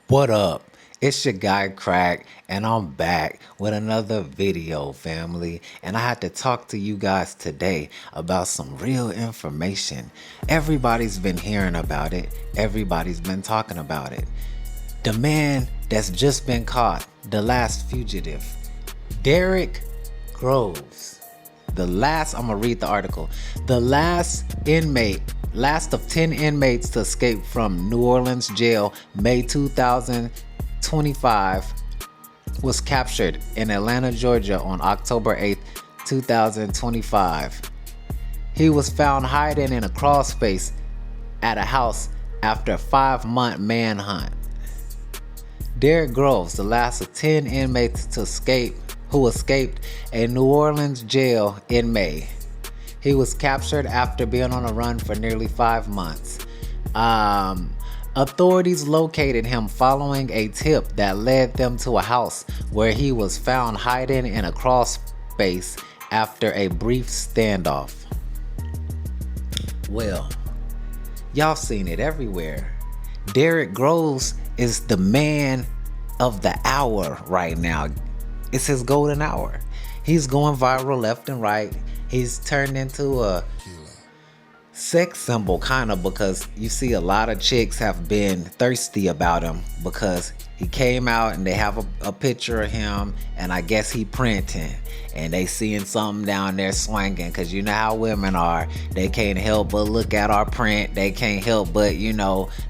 What up? It's your guy Krack, and I'm back with another video, family. And I had to talk to you guys today about some real information. Everybody's been hearing about it, everybody's been talking about it. The man that's just been caught, the last fugitive, Derrick Groves. I'm gonna read the article. The last of 10 inmates to escape from New Orleans jail May 2025 was captured in Atlanta, Georgia on October 8th, 2025. He was found hiding in a crawl space at a house after a 5-month manhunt. Derrick Groves, the last of 10 inmates who escaped a New Orleans jail in May. He was captured after being on a run for nearly 5 months. Authorities located him following a tip that led them to a house where he was found hiding in a crawl space after a brief standoff. Well, y'all seen it everywhere. Derrick Groves is the man of the hour right now. It's his golden hour. He's going viral left and right. He's turned into a sex symbol, kind of, because you see a lot of chicks have been thirsty about him because he came out and they have a picture of him, and I guess he printing, and they seeing something down there swinging, because you know how women are. They can't help but look at our print. They can't help but,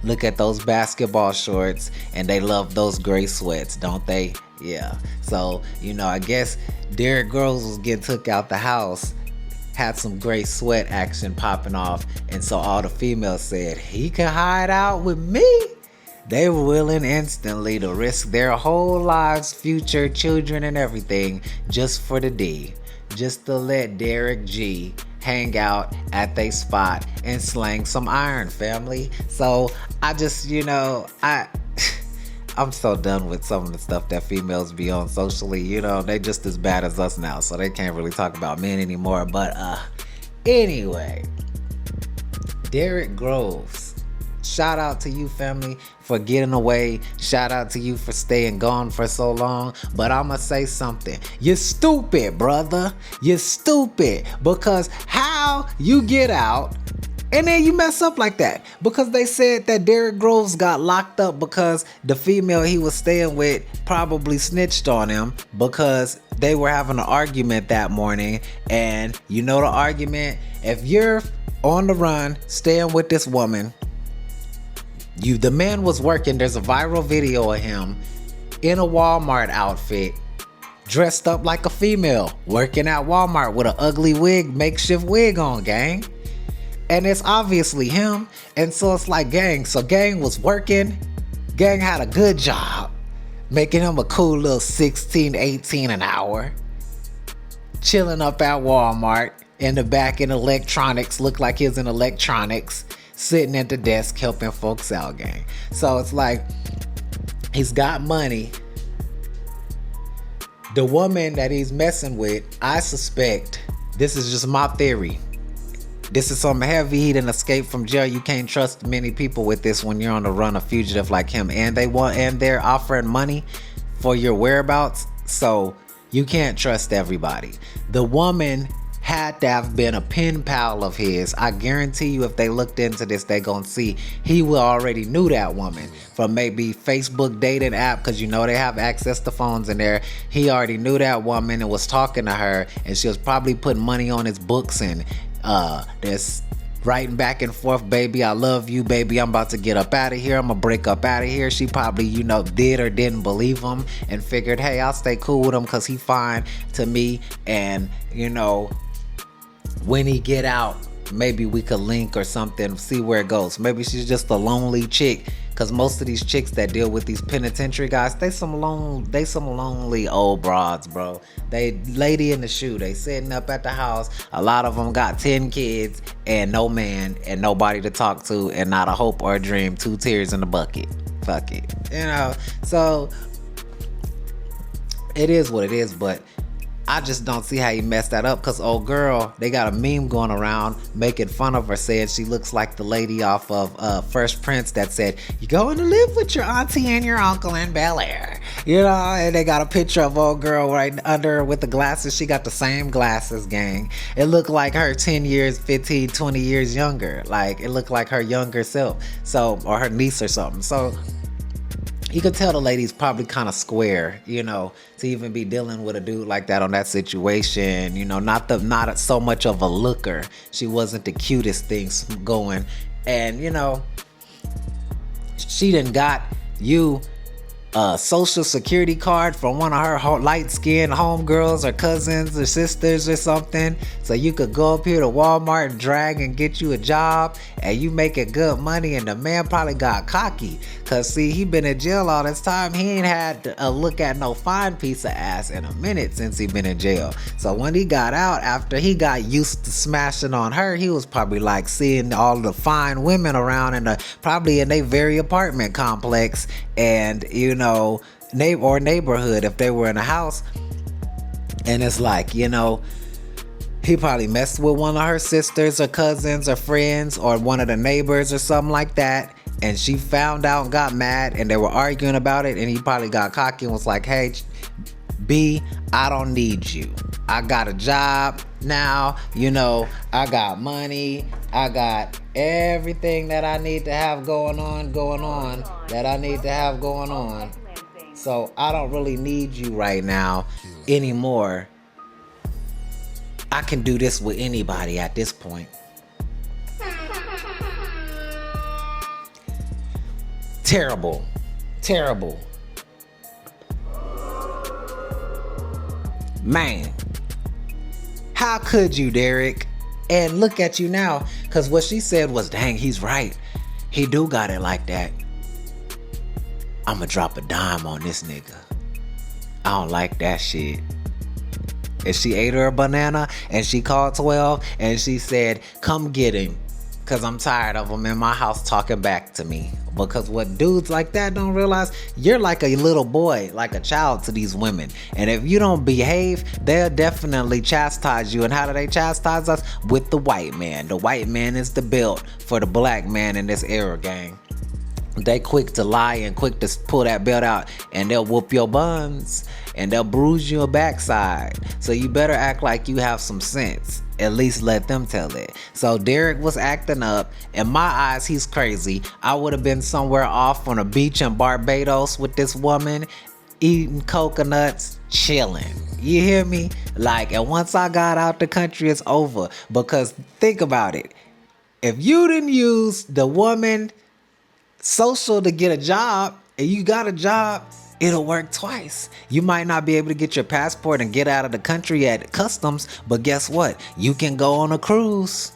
look at those basketball shorts, and they love those gray sweats, don't they? Yeah. So, I guess Derrick Groves was getting took out the house, had some great sweat action popping off, and so all the females said, he can hide out with me. They were willing instantly to risk their whole lives, future, children, and everything just for the D. Just to let Derrick G hang out at they spot and slang some iron, family. So I just, I'm so done with some of the stuff that females be on socially. They just as bad as us now, so they can't really talk about men anymore. But anyway, Derrick Groves, shout out to you, family, for getting away. Shout out to you for staying gone for so long. But I'ma say something. You're stupid, brother. You're stupid, because how you get out and then you mess up like that? Because they said that Derrick Groves got locked up because the female he was staying with probably snitched on him because they were having an argument that morning. And you know the argument? If you're on the run, staying with this woman, the man was working. There's a viral video of him in a Walmart outfit, dressed up like a female, working at Walmart with an ugly makeshift wig on, gang. And it's obviously him. And so it's like, gang. So gang was working. Gang had a good job, making him a cool little 16, 18 an hour. Chilling up at Walmart in the back in electronics. Looked like he was in electronics. Sitting at the desk helping folks out, gang. So it's like, he's got money. The woman that he's messing with, I suspect, this is just my theory, this is some heavy heat and escape from jail. You can't trust many people with this when you're on the run, a fugitive like him, and they're offering money for your whereabouts. So you can't trust everybody. The woman had to have been a pen pal of his. I guarantee you, if they looked into this, they gonna see he already knew that woman from maybe Facebook dating app, because they have access to phones in there. He already knew that woman and was talking to her, and she was probably putting money on his books and there's writing back and forth, baby, I love you, baby, I'm about to get up out of here, I'm gonna break up out of here. She probably, did or didn't believe him and figured, hey, I'll stay cool with him because he fine to me, and when he get out, maybe we could link or something, see where it goes. Maybe she's just a lonely chick, because most of these chicks that deal with these penitentiary guys, they some lonely old broads, bro. They lady in the shoe. They sitting up at the house. A lot of them got 10 kids and no man and nobody to talk to and not a hope or a dream. 2 tears in the bucket. Fuck it. So it is what it is. But I just don't see how he messed that up, because old girl, they got a meme going around making fun of her, saying she looks like the lady off of Fresh Prince that said, "You going to live with your auntie and your uncle in Bel Air." You know, and they got a picture of old girl right under her with the glasses. She got the same glasses, gang. It looked like her 10 years, 15, 20 years younger. Like, it looked like her younger self. So, or her niece or something. So, you could tell the lady's probably kind of square, you know, to even be dealing with a dude like that on that situation. You know, not so much of a looker. She wasn't the cutest things going, and you know, she done got you a social security card from one of her light-skinned homegirls or cousins or sisters or something, so you could go up here to Walmart and drag and get you a job, and you making good money. And the man probably got cocky, cause see, he been in jail all this time. He ain't had a look at no fine piece of ass in a minute since he been in jail. So when he got out, after he got used to smashing on her, he was probably like seeing all the fine women around probably in their very apartment complex, and you know, neighborhood if they were in a house. And it's like, you know, he probably messed with one of her sisters or cousins or friends or one of the neighbors or something like that, and she found out and got mad, and they were arguing about it, and he probably got cocky and was like, "Hey, B, I don't need you. I got a job now, you know, I got money, I got everything that I need to have going on, that I need to have going on. So I don't really need you right now anymore. I can do this with anybody at this point." Terrible. Terrible. Man, how could you, Derrick? And look at you now, because what she said was, "Dang, he's right. He do got it like that. I'ma drop a dime on this nigga. I don't like that shit." And she ate her a banana, and she called 12, and she said, "Come get him, because I'm tired of him in my house talking back to me." Because what dudes like that don't realize, you're like a little boy, like a child to these women. And if you don't behave, they'll definitely chastise you. And how do they chastise us? With the white man. The white man is the belt for the black man in this era, gang. They quick to lie and quick to pull that belt out, and they'll whoop your buns and they'll bruise your backside. So you better act like you have some sense. At least let them tell it. So Derrick was acting up. In my eyes, he's crazy. I would have been somewhere off on a beach in Barbados with this woman, eating coconuts, chilling. You hear me? Like, and once I got out the country, it's over. Because think about it. If you didn't use the woman social to get a job, and you got a job, it'll work twice. You might not be able to get your passport and get out of the country at customs, but guess what? You can go on a cruise.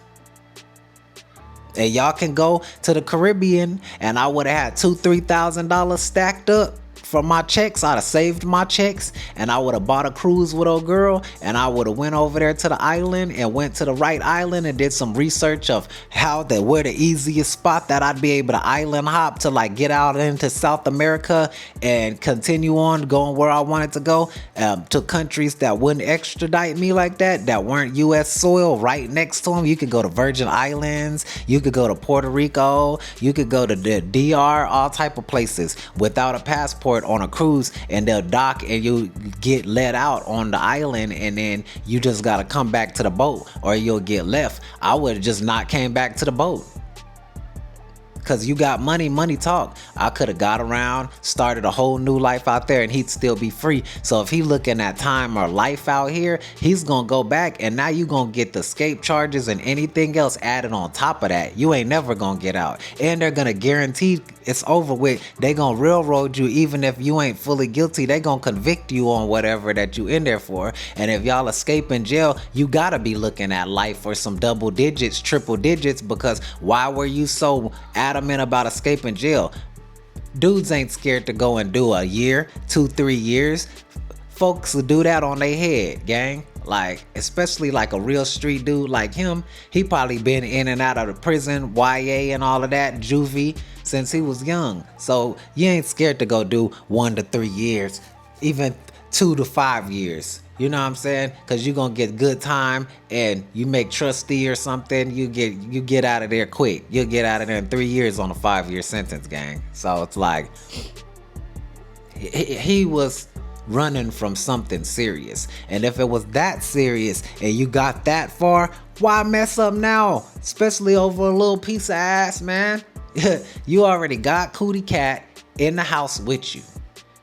And y'all can go to the Caribbean, and I would have had $2,000-$3,000 stacked up from my checks. I'd have saved my checks, and I would have bought a cruise with old girl, and I would have went over there to the island and went to the right island and did some research of where the easiest spot that I'd be able to island hop to, like, get out into South America and continue on going where I wanted to go, to countries that wouldn't extradite me like that weren't U.S. soil right next to them. You could go to Virgin Islands, you could go to Puerto Rico, you could go to the DR, all type of places without a passport on a cruise, and they'll dock and you get let out on the island, and then you just gotta come back to the boat or you'll get left. I would have just not came back to the boat. Cause you got money talk. I could have got around, started a whole new life out there, and he'd still be free. So if he looking at time or life out here, he's gonna go back, and now you gonna get the escape charges and anything else added on top of that. You ain't never gonna get out, and they're gonna guarantee it's over with. They gonna railroad you even if you ain't fully guilty. They gonna convict you on whatever that you in there for. And if y'all escape in jail, you gotta be looking at life or some double digits, triple digits, because why were you so adamant about escaping jail? Dudes ain't scared to go and do a year, 2-3 years. Folks will do that on their head, gang. Like, especially like a real street dude like him. He probably been in and out of the prison, YA and all of that, juvie, since he was young. So you ain't scared to go do 1 to 3 years, even 2 to 5 years. You know what I'm saying? Because you're gonna get good time, and you make trustee or something, you get out of there quick. You'll get out of there in 3 years on a 5 year sentence, gang. So it's like he was running from something serious. And if it was that serious and you got that far, why mess up now? Especially over a little piece of ass, man. You already got Cootie Cat in the house with you.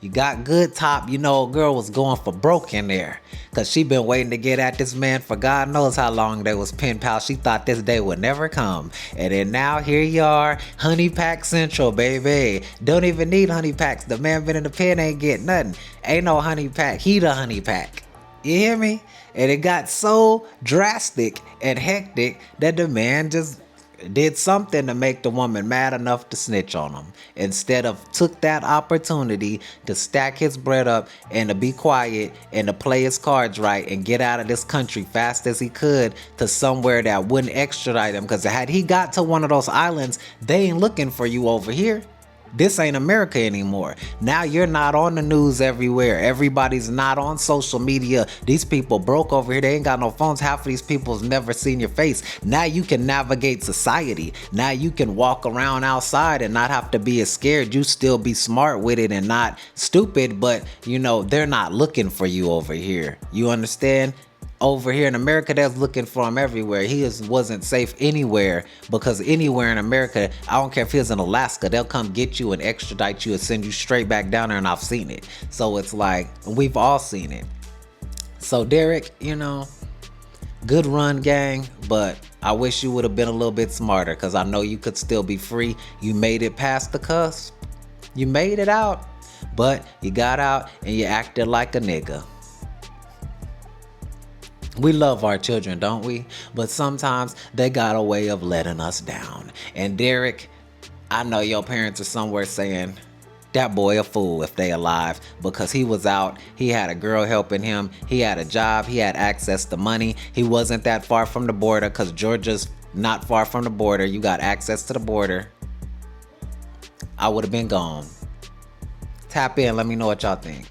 You got good top. You know, a girl was going for broke in there, because she been waiting to get at this man for God knows how long. They was pen pals. She thought this day would never come. And then now here you are, Honey Pack Central, baby. Don't even need honey packs. The man been in the pen, ain't get nothing. Ain't no honey pack. He the honey pack. You hear me? And it got so drastic and hectic that the man just did something to make the woman mad enough to snitch on him, instead of took that opportunity to stack his bread up and to be quiet and to play his cards right and get out of this country fast as he could to somewhere that wouldn't extradite him. Because had he got to one of those islands, they ain't looking for you over here. This ain't America anymore. Now you're not on the news everywhere. Everybody's not on social media. These people broke over here. They ain't got no phones. Half of these people's never seen your face. Now you can navigate society. Now you can walk around outside and not have to be as scared. You still be smart with it and not stupid, but you know, they're not looking for you over here. You understand? Over here in America, they're looking for him everywhere. Wasn't safe anywhere, because anywhere in America, I don't care if he was in Alaska, they'll come get you and extradite you and send you straight back down there, and I've seen it. So it's like, we've all seen it. So Derrick, you know, good run, gang, but I wish you would have been a little bit smarter, because I know you could still be free. You made it past the cusp. You made it out, but you got out and you acted like a nigga. We love our children, don't we? But sometimes they got a way of letting us down. And Derrick, I know your parents are somewhere saying, that boy a fool if they alive, because he was out, he had a girl helping him, he had a job, he had access to money, he wasn't that far from the border, because Georgia's not far from the border. You got access to the border. I would have been gone. Tap in, let me know what y'all think.